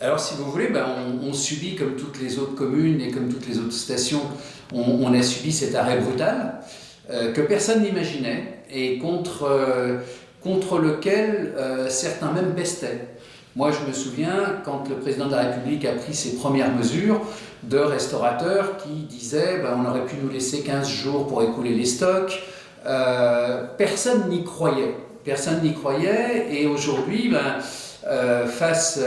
Alors, si vous voulez, on subit, comme toutes les autres communes et comme toutes les autres stations, on a subi cet arrêt brutal que personne n'imaginait et contre lequel certains même pestaient. Moi, je me souviens, quand le président de la République a pris ses premières mesures, de restaurateurs qui disaient on aurait pu nous laisser 15 jours pour écouler les stocks. Personne n'y croyait. Personne n'y croyait, et aujourd'hui, face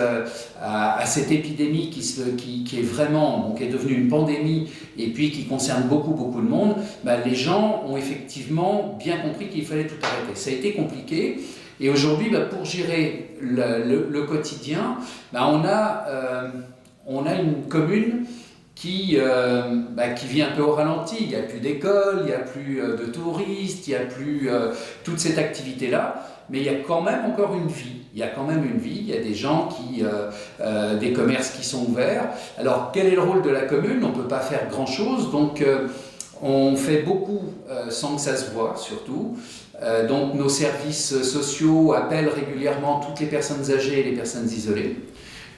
à cette épidémie qui est vraiment, qui est devenue une pandémie et puis qui concerne beaucoup de monde, les gens ont effectivement bien compris qu'il fallait tout arrêter. Ça a été compliqué, et aujourd'hui, pour gérer le quotidien, on a une commune qui vit un peu au ralenti. Il n'y a plus d'école, il n'y a plus de touristes, il n'y a plus toute cette activité-là, mais il y a quand même encore une vie. Il y a quand même une vie, il y a des gens des commerces qui sont ouverts. Alors, quel est le rôle de la commune? On ne peut pas faire grand-chose, donc on fait beaucoup sans que ça se voit, surtout. Donc, nos services sociaux appellent régulièrement toutes les personnes âgées et les personnes isolées,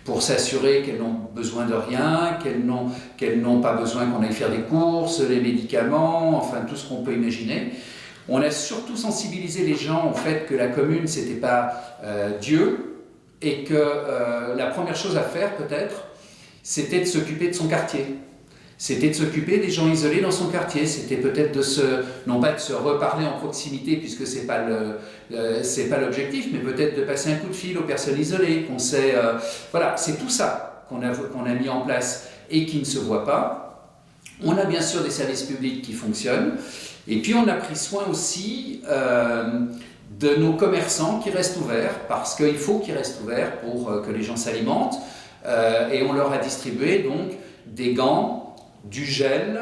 pour s'assurer qu'elles n'ont besoin de rien, qu'elles n'ont pas besoin qu'on aille faire des courses, les médicaments, enfin tout ce qu'on peut imaginer. On a surtout sensibilisé les gens au fait que la commune, c'était pas Dieu, et que la première chose à faire, peut-être, c'était de s'occuper de son quartier. C'était de s'occuper des gens isolés dans son quartier. C'était peut-être non pas de se reparler en proximité, puisque c'est pas l'objectif, mais peut-être de passer un coup de fil aux personnes isolées. Voilà, c'est tout ça qu'on a mis en place et qui ne se voit pas. On a bien sûr des services publics qui fonctionnent, et puis on a pris soin aussi de nos commerçants qui restent ouverts, parce qu'il faut qu'ils restent ouverts pour que les gens s'alimentent, et on leur a distribué donc des gants, du gel,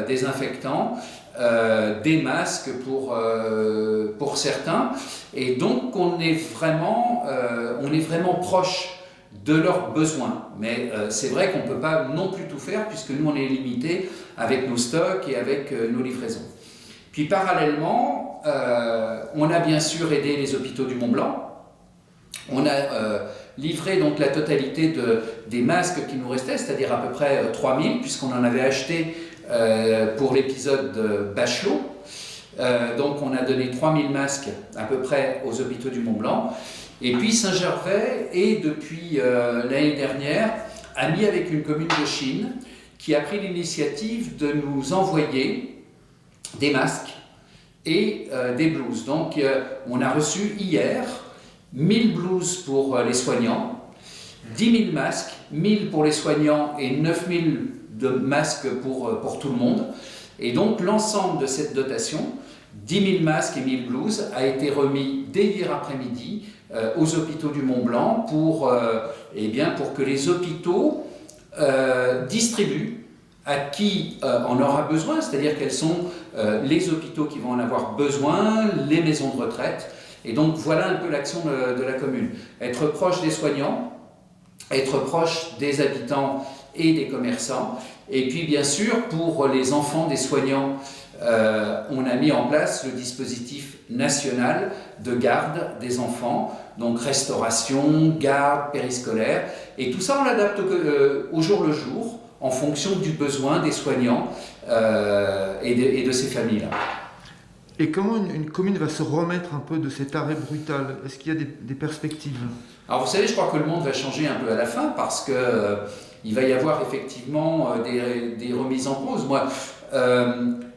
désinfectant, des masques pour certains, et donc on est vraiment proche de leurs besoins. Mais c'est vrai qu'on ne peut pas non plus tout faire, puisque nous on est limité avec nos stocks et avec nos livraisons. Puis parallèlement, on a bien sûr aidé les hôpitaux du Mont-Blanc. On a livré donc la totalité des masques qui nous restaient, c'est-à-dire à peu près 3000, puisqu'on en avait acheté pour l'épisode de Bachelot. Donc on a donné 3000 masques à peu près aux hôpitaux du Mont-Blanc. Et puis Saint-Gervais est depuis l'année dernière ami avec une commune de Chine qui a pris l'initiative de nous envoyer des masques et des blouses. Donc on a reçu hier 1000 blouses pour les soignants, 10 000 masques, 1000 pour les soignants et 9000 de masques pour tout le monde. Et donc l'ensemble de cette dotation, 10 000 masques et 1000 blouses, a été remis dès hier après-midi aux hôpitaux du Mont-Blanc pour que les hôpitaux distribuent à qui en aura besoin, c'est-à-dire quels sont les hôpitaux qui vont en avoir besoin, les maisons de retraite. Et donc voilà un peu l'action de la commune. Être proche des soignants, être proche des habitants et des commerçants. Et puis bien sûr, pour les enfants des soignants, on a mis en place le dispositif national de garde des enfants, donc restauration, garde, périscolaire. Et tout ça, on l'adapte au jour le jour, en fonction du besoin des soignants et de ces familles-là. Et comment une commune va se remettre un peu de cet arrêt brutal? Est-ce qu'il y a des perspectives? Alors vous savez, je crois que le monde va changer un peu à la fin, parce qu'il va y avoir effectivement des remises en cause. Moi,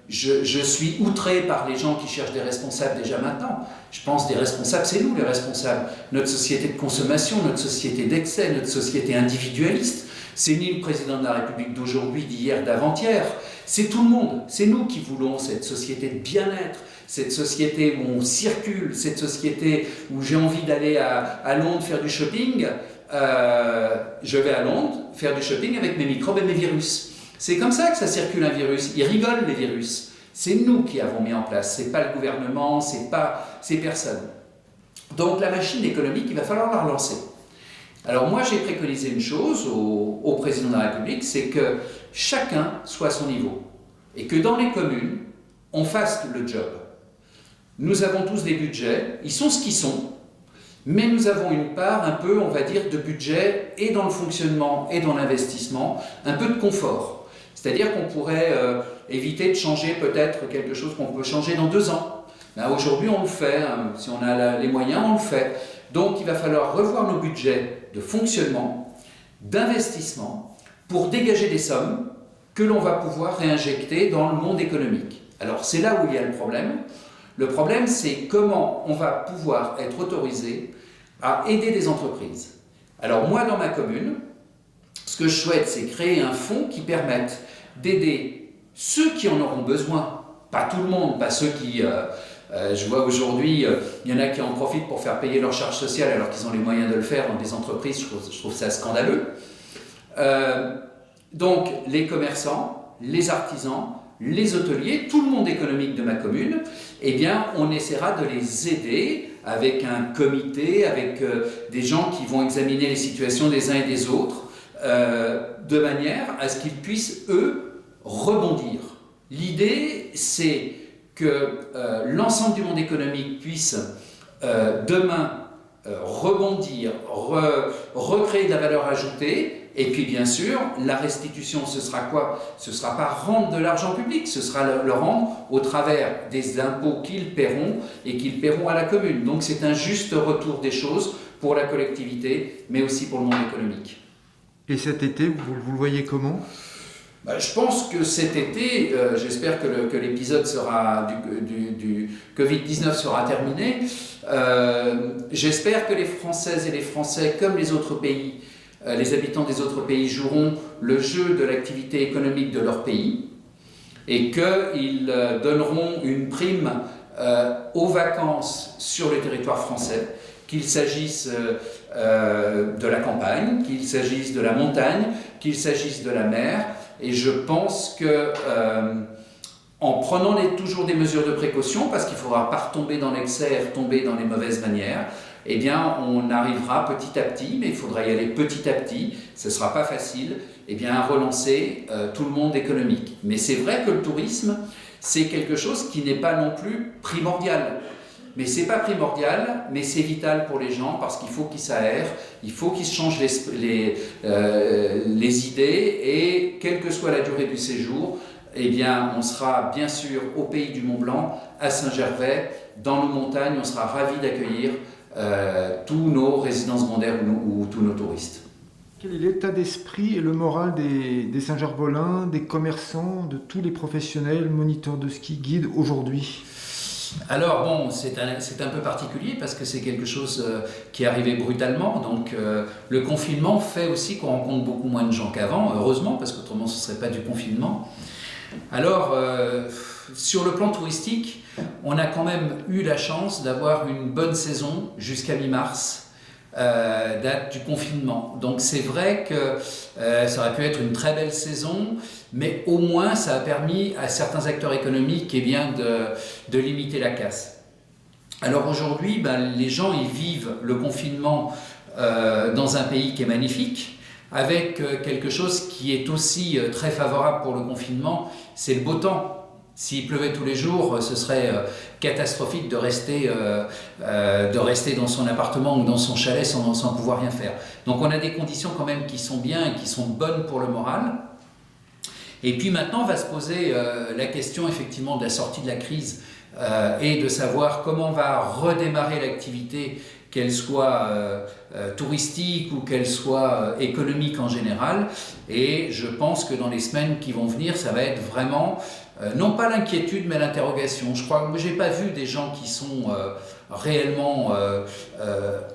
je suis outré par les gens qui cherchent des responsables déjà maintenant. Je pense des responsables, c'est nous les responsables. Notre société de consommation, notre société d'excès, notre société individualiste. C'est ni le président de la République d'aujourd'hui, d'hier, d'avant-hier. C'est tout le monde. C'est nous qui voulons cette société de bien-être, cette société où on circule, cette société où j'ai envie d'aller à Londres faire du shopping. Je vais à Londres faire du shopping avec mes microbes et mes virus. C'est comme ça que ça circule un virus. Ils rigolent, les virus. C'est nous qui avons mis en place. C'est pas le gouvernement, c'est pas ces personnes. Donc la machine économique, il va falloir la relancer. Alors moi, j'ai préconisé une chose au président de la République, c'est que chacun soit à son niveau. Et que dans les communes, on fasse le job. Nous avons tous des budgets, ils sont ce qu'ils sont. Mais nous avons une part un peu, on va dire, de budget et dans le fonctionnement et dans l'investissement, un peu de confort. C'est-à-dire qu'on pourrait éviter de changer peut-être quelque chose qu'on peut changer dans 2 ans. Là, aujourd'hui, on le fait. Hein. Si on a les moyens, on le fait. Donc, il va falloir revoir nos budgets de fonctionnement, d'investissement, pour dégager des sommes que l'on va pouvoir réinjecter dans le monde économique. Alors, c'est là où il y a le problème. Le problème, c'est comment on va pouvoir être autorisé à aider des entreprises. Alors moi, dans ma commune, ce que je souhaite, c'est créer un fonds qui permette d'aider ceux qui en auront besoin, pas tout le monde, pas ceux qui... je vois aujourd'hui, il y en a qui en profitent pour faire payer leurs charges sociales alors qu'ils ont les moyens de le faire dans des entreprises, je trouve ça scandaleux. Donc les commerçants, les artisans, les hôteliers, tout le monde économique de ma commune, eh bien, on essaiera de les aider avec un comité, avec des gens qui vont examiner les situations des uns et des autres, de manière à ce qu'ils puissent, eux, rebondir. L'idée, c'est que l'ensemble du monde économique puisse demain rebondir, recréer de la valeur ajoutée. Et puis bien sûr, la restitution, ce sera quoi? Ce ne sera pas rendre de l'argent public, ce sera le rendre au travers des impôts qu'ils paieront et qu'ils paieront à la commune. Donc c'est un juste retour des choses pour la collectivité, mais aussi pour le monde économique. Et cet été, vous le voyez comment? Je pense que cet été, j'espère que l'épisode du Covid-19 sera terminé. J'espère que les Françaises et les Français, comme les autres pays, les habitants des autres pays joueront le jeu de l'activité économique de leur pays et qu'ils donneront une prime aux vacances sur le territoire français, qu'il s'agisse de la campagne, qu'il s'agisse de la montagne, qu'il s'agisse de la mer. Et je pense que en prenant toujours des mesures de précaution, parce qu'il ne faudra pas retomber dans l'excès et retomber dans les mauvaises manières, eh bien, on arrivera petit à petit, mais il faudra y aller petit à petit, ce ne sera pas facile, eh bien, à relancer tout le monde économique. Mais c'est vrai que le tourisme, c'est quelque chose qui n'est pas non plus primordial. Mais ce n'est pas primordial, mais c'est vital pour les gens parce qu'il faut qu'ils s'aèrent, il faut qu'ils se changent les idées et quelle que soit la durée du séjour, eh bien, on sera bien sûr au pays du Mont-Blanc, à Saint-Gervais, dans nos montagnes, on sera ravis d'accueillir tous nos résidents secondaires ou tous nos touristes. Quel est l'état d'esprit et le moral des Saint-Gervolins, des commerçants, de tous les professionnels, moniteurs de ski, guides aujourd'hui? Alors bon, c'est un peu particulier parce que c'est quelque chose qui est arrivé brutalement. Donc le confinement fait aussi qu'on rencontre beaucoup moins de gens qu'avant, heureusement, parce qu'autrement ce ne serait pas du confinement. Alors, sur le plan touristique, on a quand même eu la chance d'avoir une bonne saison jusqu'à mi-mars, date du confinement. Donc c'est vrai que ça aurait pu être une très belle saison, mais au moins ça a permis à certains acteurs économiques eh bien, de limiter la casse. Alors aujourd'hui, les gens ils vivent le confinement dans un pays qui est magnifique, avec quelque chose qui est aussi très favorable pour le confinement, c'est le beau temps. S'il pleuvait tous les jours, ce serait catastrophique de rester dans son appartement ou dans son chalet sans pouvoir rien faire. Donc on a des conditions quand même qui sont bien et qui sont bonnes pour le moral. Et puis maintenant va se poser la question effectivement de la sortie de la crise et de savoir comment on va redémarrer l'activité, qu'elle soit touristique ou qu'elle soit économique en général. Et je pense que dans les semaines qui vont venir, ça va être vraiment, non pas l'inquiétude, mais l'interrogation. Je crois que je n'ai pas vu des gens qui sont réellement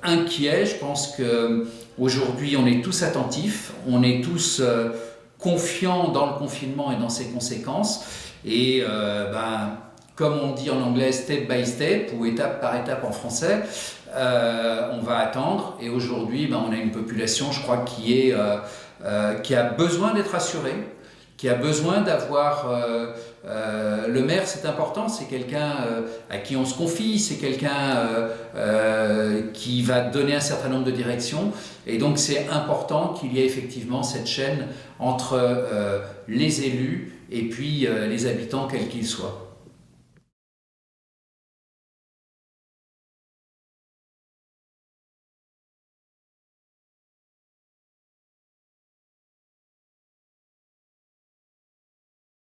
inquiets. Je pense qu'aujourd'hui, on est tous attentifs, on est tous confiants dans le confinement et dans ses conséquences. Et comme on dit en anglais, step by step, ou étape par étape en français, on va attendre. Et aujourd'hui, on a une population, je crois, qui a besoin d'être assurée, qui a besoin d'avoir... le maire, c'est important, c'est quelqu'un à qui on se confie, c'est quelqu'un qui va donner un certain nombre de directions. Et donc, c'est important qu'il y ait effectivement cette chaîne entre les élus et puis les habitants, quels qu'ils soient.